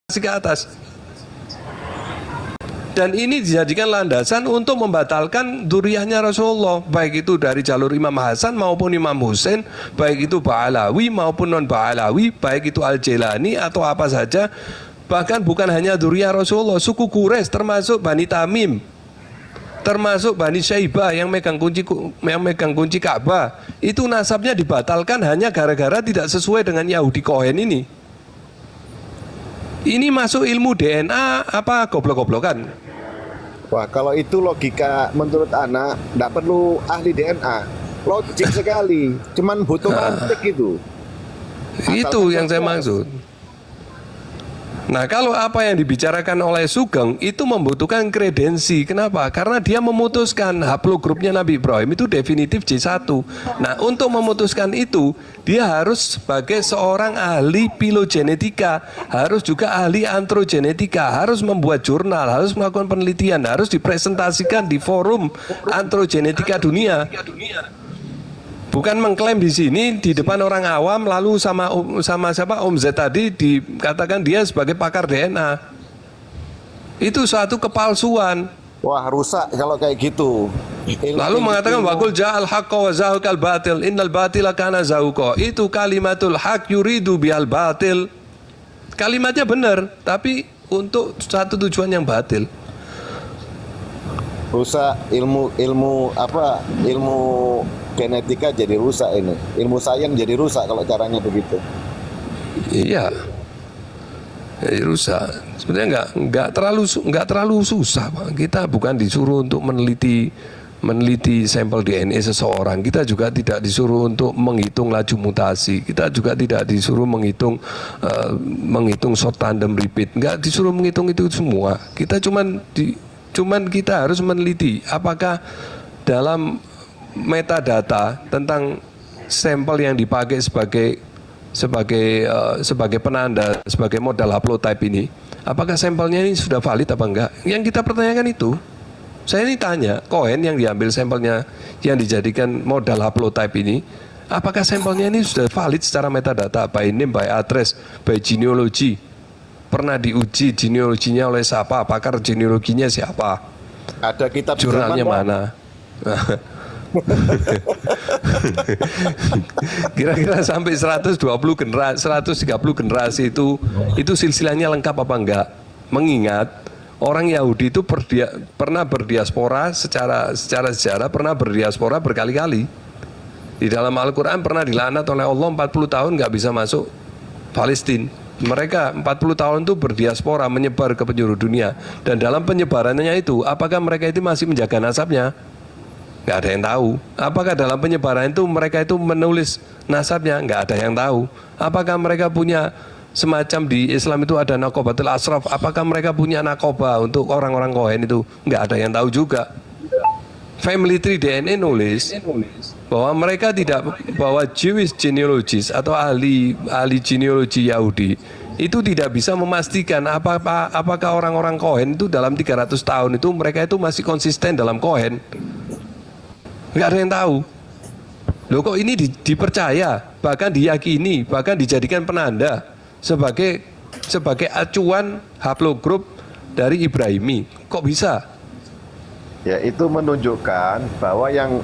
ke atas. Dan ini dijadikan landasan untuk membatalkan duriyahnya Rasulullah, baik itu dari jalur Imam Hasan maupun Imam Husain, baik itu Ba'alawi maupun non Ba'alawi, baik itu Al-Jailani atau apa saja. Bahkan bukan hanya duriyah Rasulullah, suku Quraisy termasuk Bani Tamim, termasuk Bani Syaibah yang megang kunci Ka'bah, itu nasabnya dibatalkan hanya gara-gara tidak sesuai dengan Yahudi Kohen ini. Ini masuk ilmu DNA apa goblok-goblokan? Wah, kalau itu logika menurut anak, tidak perlu ahli DNA. Logik sekali, cuman butuh mantik itu. Itu yang saya maksud. Nah, kalau apa yang dibicarakan oleh Sugeng itu membutuhkan kredensi. Kenapa? Karena dia memutuskan haplogrupnya Nabi Ibrahim itu definitif J1. Nah, untuk memutuskan itu, dia harus sebagai seorang ahli filogenetika, harus juga ahli androgenetika, harus membuat jurnal, harus melakukan penelitian, harus dipresentasikan di forum androgenetika dunia. Bukan mengklaim di sini di depan orang awam lalu sama siapa Om Z tadi dikatakan dia sebagai pakar DNA. Itu suatu kepalsuan. Wah, rusak kalau kayak gitu. Lalu mengatakan waqul ja'al haqqa wa zahaqal batil innal batila kana zahuqa. Itu kalimatul haq yuridu bihal batil. Kalimatnya benar, tapi untuk satu tujuan yang batil. Rusak ilmu genetika jadi rusak ini. Ilmu sains jadi rusak kalau caranya begitu. Iya. Jadi rusak. Sebenarnya nggak terlalu susah, Pak. Kita bukan disuruh untuk meneliti sampel DNA seseorang. Kita juga tidak disuruh untuk menghitung laju mutasi. Kita juga tidak disuruh menghitung short tandem repeat. Nggak disuruh menghitung itu semua. Kita cuman kita harus meneliti apakah dalam metadata tentang sampel yang dipakai sebagai penanda, sebagai modal haplotype ini, apakah sampelnya ini sudah valid apa enggak? Yang kita pertanyakan itu. Saya ini tanya, Cohen yang diambil sampelnya, yang dijadikan modal haplotype ini, apakah sampelnya ini sudah valid secara metadata, by name, by address, by genealogy? Pernah diuji genealoginya oleh siapa? Pakar genealoginya siapa? Ada kitab jurnalnya mana? Kira-kira sampai 130 generasi itu silsilahnya lengkap apa enggak? Mengingat orang Yahudi itu pernah berdiaspora secara sejarah, pernah berdiaspora berkali-kali. Di dalam Al-Quran pernah dilaknat oleh Allah 40 tahun nggak bisa masuk Palestina. Mereka 40 tahun itu berdiaspora, menyebar ke penjuru dunia. Dan dalam penyebarannya itu, apakah mereka itu masih menjaga nasabnya? Nggak ada yang tahu. Apakah dalam penyebaran itu mereka itu menulis nasabnya? Nggak ada yang tahu. Apakah mereka punya semacam di Islam itu ada nakobatul asraf? Apakah mereka punya nakoba untuk orang-orang Kohen itu? Nggak ada yang tahu juga. Family Tree DNA nulis bahwa mereka tidak, bahwa Jewish genealogists atau ahli genealogi Yahudi itu tidak bisa memastikan apakah orang-orang Kohen itu dalam 300 tahun itu mereka itu masih konsisten dalam Kohen. Nggak ada yang tahu. Loh, kok ini dipercaya, bahkan diyakini, bahkan dijadikan penanda sebagai acuan haplogrup dari Ibrahimi. Kok bisa? Ya, itu menunjukkan bahwa yang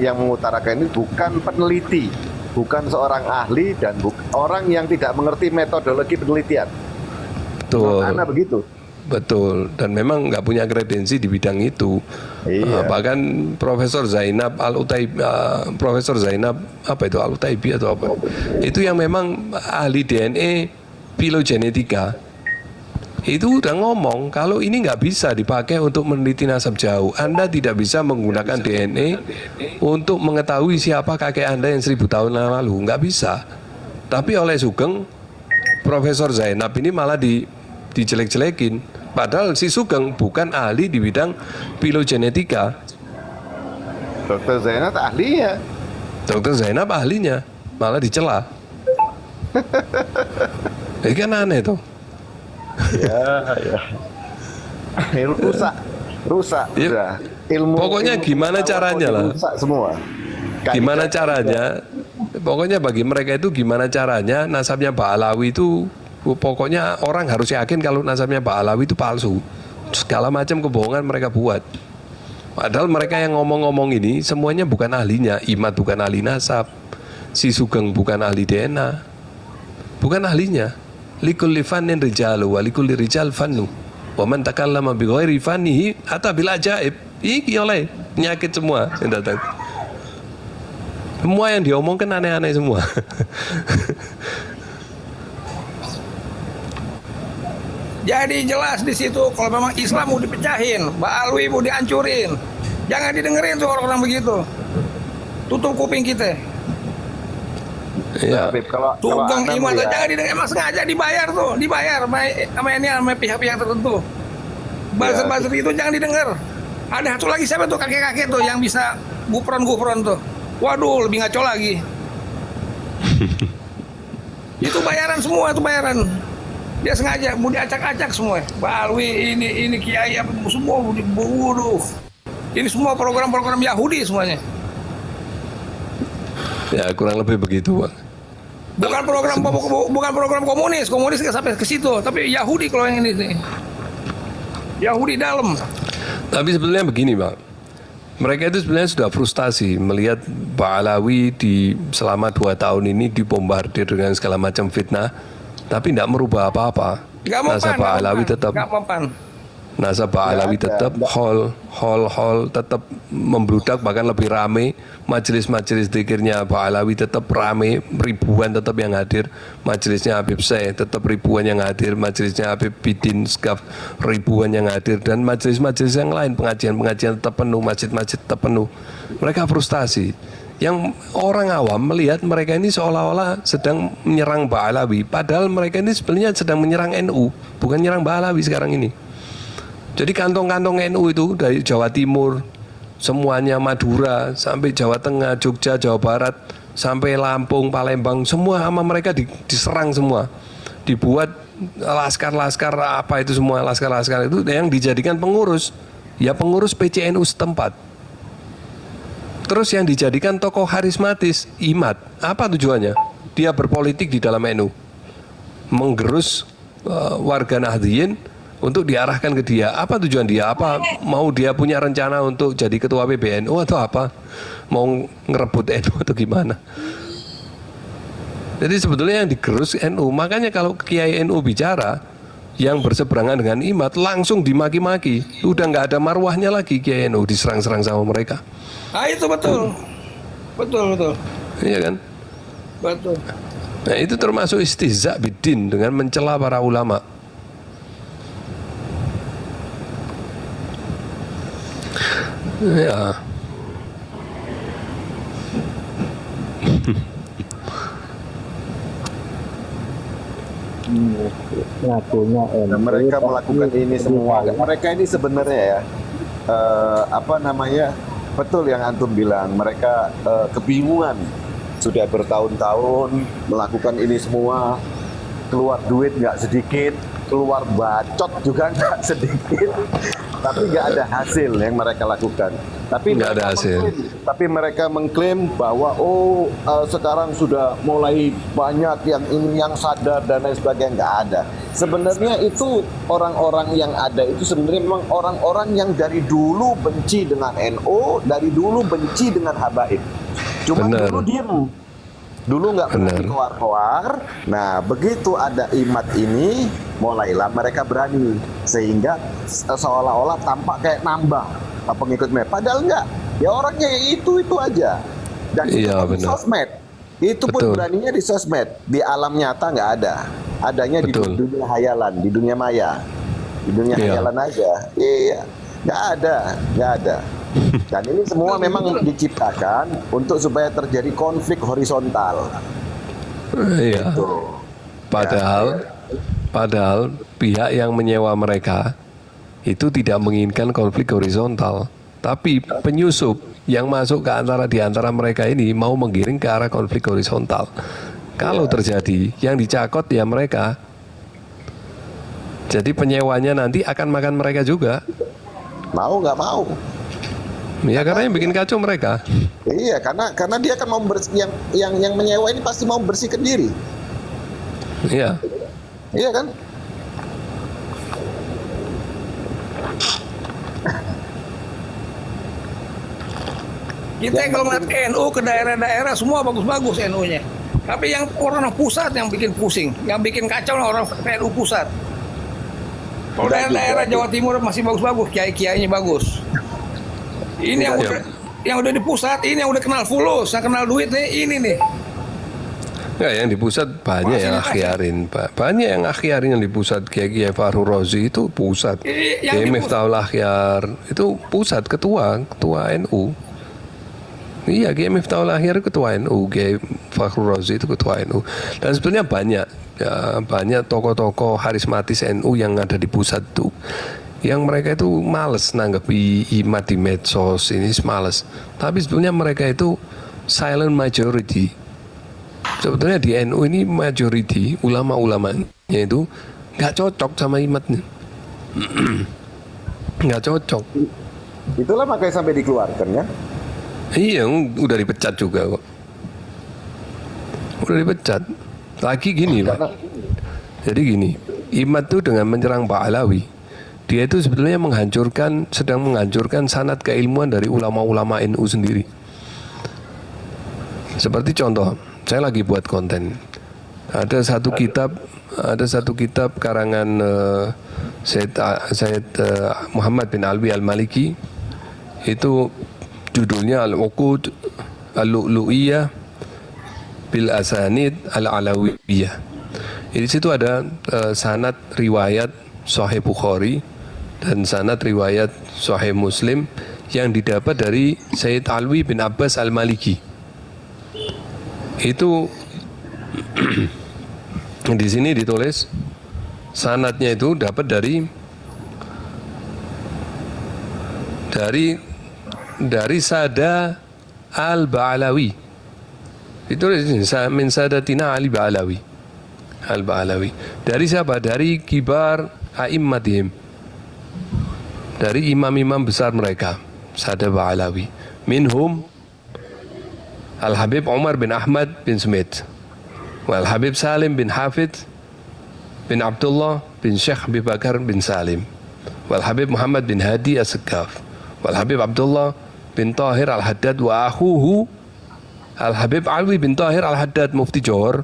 mengutarakan ini bukan peneliti, bukan seorang ahli, dan orang yang tidak mengerti metodologi penelitian. Betul. Karena begitu. Betul. Dan memang nggak punya kredensi di bidang itu. Iya. Bahkan Profesor Zainab Al-Utaibi atau apa? Itu yang memang ahli DNA filogenetika. Itu udah ngomong kalau ini nggak bisa dipakai untuk meneliti nasab jauh. Anda tidak bisa menggunakan DNA untuk mengetahui siapa kakek Anda yang 1000 tahun lalu. Nggak bisa. Tapi oleh Sugeng, Profesor Zainab ini malah dijelek-jelekin. Padahal si Sugeng bukan ahli di bidang filogenetika. Dokter Zainab ahlinya. Dokter Zainab ahlinya, malah dicela. Ini kan aneh tuh. Ya. Rusak. Ya. Ilmu. Pokoknya gimana caranya lah. Rusak semua. Gimana caranya? Pokoknya bagi mereka itu gimana caranya nasabnya Ba'alawi itu Pokoknya orang harus yakin kalau nasabnya Pak Alawi itu palsu. Segala macam kebohongan mereka buat. Padahal mereka yang ngomong-ngomong ini semuanya bukan ahlinya. Imad bukan ahli nasab, si Sugeng bukan ahli DNA, bukan ahlinya. Likulli fannin rijalu wa likulli rijal fannu. Wa man takallama bi ghairi fannihi ata bil ajaib. Iki oleh penyakit semua yang datang. Semua yang diomongkan aneh-aneh semua. Jadi jelas di situ kalau memang Islam mau dipecahin, Mbak Alwi mau dihancurin, jangan didengerin tuh orang-orang begitu. Tutup kuping kita. Iya. Habib, kalau Sugeng Anda Imad melihat- jangan didengar, emang sengaja dibayar tuh, dibayar sama pihak-pihak tertentu. Buzzer-buzzer itu jangan didengar. Ada satu lagi siapa tuh kakek-kakek tuh yang bisa gufron tuh. Waduh, lebih ngaco lagi. Itu bayaran semua, itu bayaran. Dia sengaja mau diacak-acak semua. Mbak Alwi ini kiai apa semua waduh. Ini semua program-program Yahudi semuanya. Ya kurang lebih begitu, Bang. Bukan program komunis nggak sampai ke situ, tapi Yahudi kalau yang ini nih. Yahudi dalam. Tapi sebenarnya begini, Bang. Mereka itu sebenarnya sudah frustasi melihat Pak Alawi selama 2 tahun ini dibombardir dengan segala macam fitnah, tapi tidak merubah apa-apa. Nasab Pak Alawi tetap Nasab Pak Alawi tetap hall tetap membludak, bahkan lebih rame. Majelis-majelis zikirnya Pak Alawi tetap rame, ribuan tetap yang hadir. Majelisnya Habib Syekh tetap ribuan yang hadir. Majelisnya Habib Bidin Skaf ribuan yang hadir, dan majelis-majelis yang lain, pengajian-pengajian tetap penuh, masjid-masjid tetap penuh. Mereka frustasi. Yang orang awam melihat mereka ini seolah-olah sedang menyerang Pak Alawi, padahal mereka ini sebenarnya sedang menyerang NU, bukan menyerang Pak Alawi sekarang ini. Jadi kantong-kantong NU itu dari Jawa Timur, semuanya Madura, sampai Jawa Tengah, Jogja, Jawa Barat, sampai Lampung, Palembang, semua sama mereka diserang semua. Dibuat laskar-laskar apa itu semua, laskar-laskar itu yang dijadikan pengurus, ya pengurus PCNU setempat. Terus yang dijadikan tokoh harismatis, Imad, apa tujuannya? Dia berpolitik di dalam NU, menggerus warga Nahdliyin untuk diarahkan ke dia. Apa tujuan dia? Apa mau dia punya rencana untuk jadi ketua PBNU atau apa? Mau ngerebut NU atau gimana? Jadi sebetulnya yang digerus NU. Makanya kalau Kiai NU bicara yang berseberangan dengan Imad langsung dimaki-maki. Udah nggak ada marwahnya lagi Kiai NU, diserang-serang sama mereka. Ah itu betul. Betul. Iya kan? Betul. Nah itu termasuk istihza bidin dengan mencela para ulama. Ya. Ngakunya Dan mereka melakukan ini semua. Mereka ini sebenarnya ya, betul yang antum bilang. Mereka kebingungan. Sudah bertahun-tahun melakukan ini semua, keluar duit nggak sedikit, keluar bacot juga nggak sedikit, tapi nggak ada hasil yang mereka lakukan. Tapi nggak ada hasil. Tapi mereka mengklaim bahwa sekarang sudah mulai banyak yang sadar dan lain sebagainya. Nggak ada. Sebenarnya itu orang-orang yang ada itu sebenarnya memang orang-orang yang dari dulu benci dengan NU, dari dulu benci dengan habaib. Cuma Benar. dulu diem, dulu nggak pernah Benar. dikeluar-keluar. Nah begitu ada Imad ini, mulailah mereka berani, sehingga seolah-olah tampak kayak nambah pengikut mereka. Padahal enggak, ya orangnya itu aja. Dan itu Iya, pun di benar. sosmed, itu pun Betul. beraninya di sosmed, di alam nyata nggak ada, adanya di Betul. dunia hayalan, di dunia maya, di dunia Iya. hayalan aja. Iya, nggak ada. Dan ini semua memang diciptakan untuk supaya terjadi konflik horizontal. Iya. Tuh. Padahal pihak yang menyewa mereka itu tidak menginginkan konflik horizontal, tapi penyusup yang masuk ke di antara mereka ini mau menggiring ke arah konflik horizontal. Kalau terjadi, yang dicakot ya mereka. Jadi penyewanya nanti akan makan mereka juga. Mau nggak mau. Ya karena yang bikin kacau mereka. Iya, karena dia akan mau yang menyewa ini pasti mau bersihkan diri. Iya. Iya kan? Kita kalau ngeliat NU ke daerah-daerah semua bagus-bagus NU-nya. Tapi yang orang pusat yang bikin pusing, yang bikin kacau orang NU pusat. Kalau daerah-daerah Jawa Timur masih bagus-bagus, kiai-kiainya bagus. Ini yang udah di pusat, ini yang udah kenal fulus, yang kenal duit nih, ini nih. Enggak, yang di pusat banyak yang akhyarin, Pak. Banyak yang akhyarin yang di pusat. Kiai Fahru Rozi itu pusat. Kiai Miftahul Akhyar itu pusat, ketua NU. Iya, Kiai Miftahul Akhyar ketua NU, Kiai Fahru Rozi itu ketua NU. Dan sebenarnya banyak tokoh-tokoh harismatis NU yang ada di pusat tuh. Yang mereka itu males nanggepi imat di medsos, ini males. Tapi sebenarnya mereka itu silent majority. Sebetulnya di NU ini majority, ulama-ulamanya itu nggak cocok sama imatnya. Nggak cocok. Itulah makanya sampai dikeluarkan ya. Iya, udah dipecat juga kok. Udah dipecat. Lagi gini, Pak. Jadi gini, Imad itu dengan menyerang Pak Alawi, dia itu sebetulnya sedang menghancurkan sanad keilmuan dari ulama-ulama NU sendiri. Seperti contoh, saya lagi buat konten. Ada satu kitab karangan Said Muhammad bin Alwi Al-Maliki, itu judulnya Al-Uqud Al-Lu'lu'iyah bil Asanid Al-Alawiyah. Di situ ada sanad riwayat Sahih Bukhari dan sanad riwayat Sahih Muslim yang didapat dari Sayyid Alwi bin Abbas Al-Maliki. Itu di sini ditulis sanadnya itu dapat dari Sada Al-Ba'alawi. Ditulis min Sadatina Ali Ba'alawi. Al-Ba'alawi. Dari siapa? Dari kibar a'immatihim. Dari imam-imam besar mereka, Sada Ba'alawi. Minhum Al-Habib Umar bin Ahmad bin Smith, Wal-Habib Salim bin Hafid bin Abdullah bin Syekh Abi Bakar bin Salim, Wal-Habib Muhammad bin Hadi As-Sekaf, Wal-Habib Abdullah bin Tahir Al-Haddad wa akhuhu Al-Habib Alwi bin Tahir Al-Haddad Mufti Johor,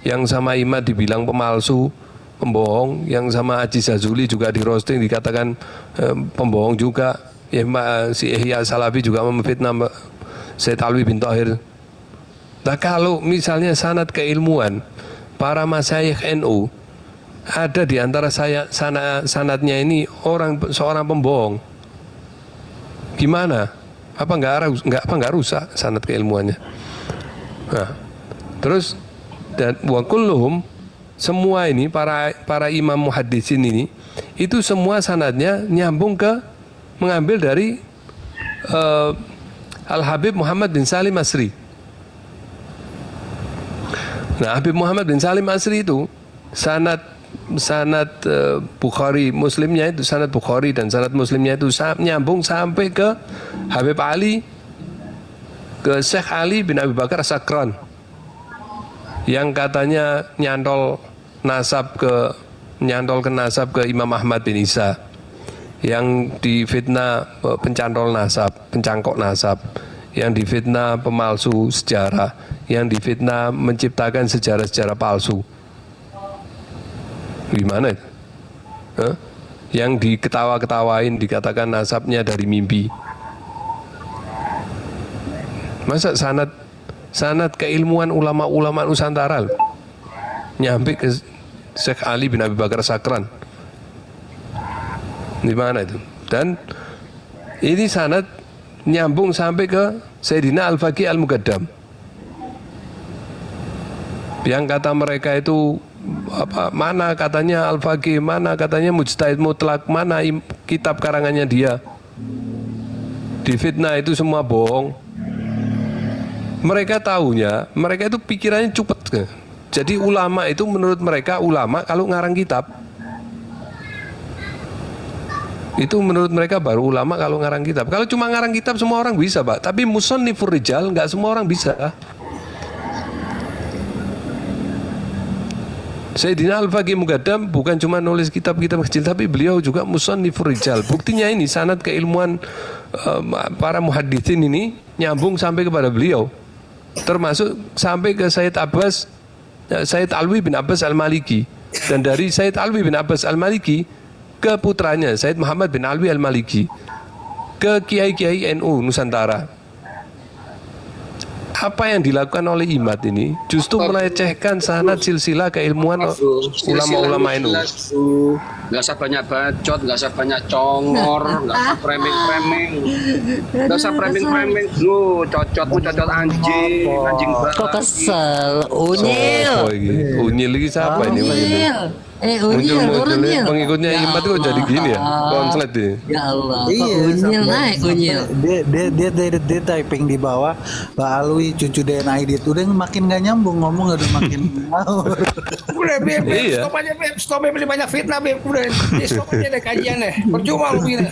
yang sama Imad dibilang pemalsu, pembohong, yang sama Haji Zazuli juga di roasting dikatakan pembohong juga. Si Ihya Salafi juga memfitnah Said Alwi bin Tahir. Nah, kalau misalnya sanad keilmuan para masyayikh NU ada di antara sanadnya ini seorang pembohong, gimana? Apa nggak rusak sanad keilmuannya? Nah, terus dan wa kulluhum, semua ini para imam muhaddisin ini itu semua sanadnya nyambung mengambil dari Al-Habib Muhammad bin Salim Asri. Nah, Habib Muhammad bin Salim Asri itu sanad Bukhari Muslimnya itu, sanad Bukhari dan sanad Muslimnya itu nyambung sampai ke Habib Ali, ke Syekh Ali bin Abi Bakar As-Sakran, yang katanya nyantol ke nasab ke Imam Ahmad bin Isa, yang difitnah pencantol nasab, pencangkok nasab, yang difitnah pemalsu sejarah, yang difitnah menciptakan sejarah-sejarah palsu. Gimana itu? Yang diketawa-ketawain, dikatakan nasabnya dari mimpi. Masa sanad keilmuan ulama-ulama Nusantara nyampe ke Syekh Ali bin Abi Bakar Sakran? Di mana itu? Dan ini sanad nyambung sampai ke Sayyidina Al-Faqih Al-Muqaddam, yang kata mereka itu mana katanya Al-Faqih, mana katanya Mujtahid Mutlak, mana kitab karangannya dia. Difitnah itu semua bohong. Mereka tahunya, mereka itu pikirannya cupet. Jadi ulama itu menurut mereka ulama kalau ngarang kitab. Itu menurut mereka baru ulama kalau ngarang kitab. Kalau cuma ngarang kitab semua orang bisa, Pak. Tapi musannifur rijal nggak semua orang bisa. Sayyidina Al-Faqih Muqaddam bukan cuma nulis kitab-kitab kecil, tapi beliau juga musannifur rijal. Buktinya ini sanad keilmuan para muhaditsin ini nyambung sampai kepada beliau, termasuk sampai ke Sayyid Alwi bin Abbas Al-Maliki, dan dari Sayyid Alwi bin Abbas Al-Maliki ke putranya Sayyid Muhammad bin Alwi Al-Maliki, ke kiai-kiai NU Nusantara. Apa yang dilakukan oleh IMAT ini justru melecehkan sanad silsilah keilmuan ulama-ulama NU. Gak usah banyak bacot, gak usah banyak congor, gak usah framing-framing, gak usah framing-framing. Lu cocot anjing banget. Kok kesel? Unyil. Oh, Unyil lagi siapa ini? Unyil turun Nyil. Pengikutnya Ya IMAT kok jadi gini ya? Konslet ya? Ya Allah, kok Iya, Unyil sampai- naik Unyil. Dia typing di bawah Pak Alwi cucu DNA Aidit udah makin gak nyambung ngomong udah makin ngawur. Udah Beb, Iya. stop aja Beb, stop Beb, banyak fitnah Beb, udah stop aja deh kajian deh, percuma lu begini.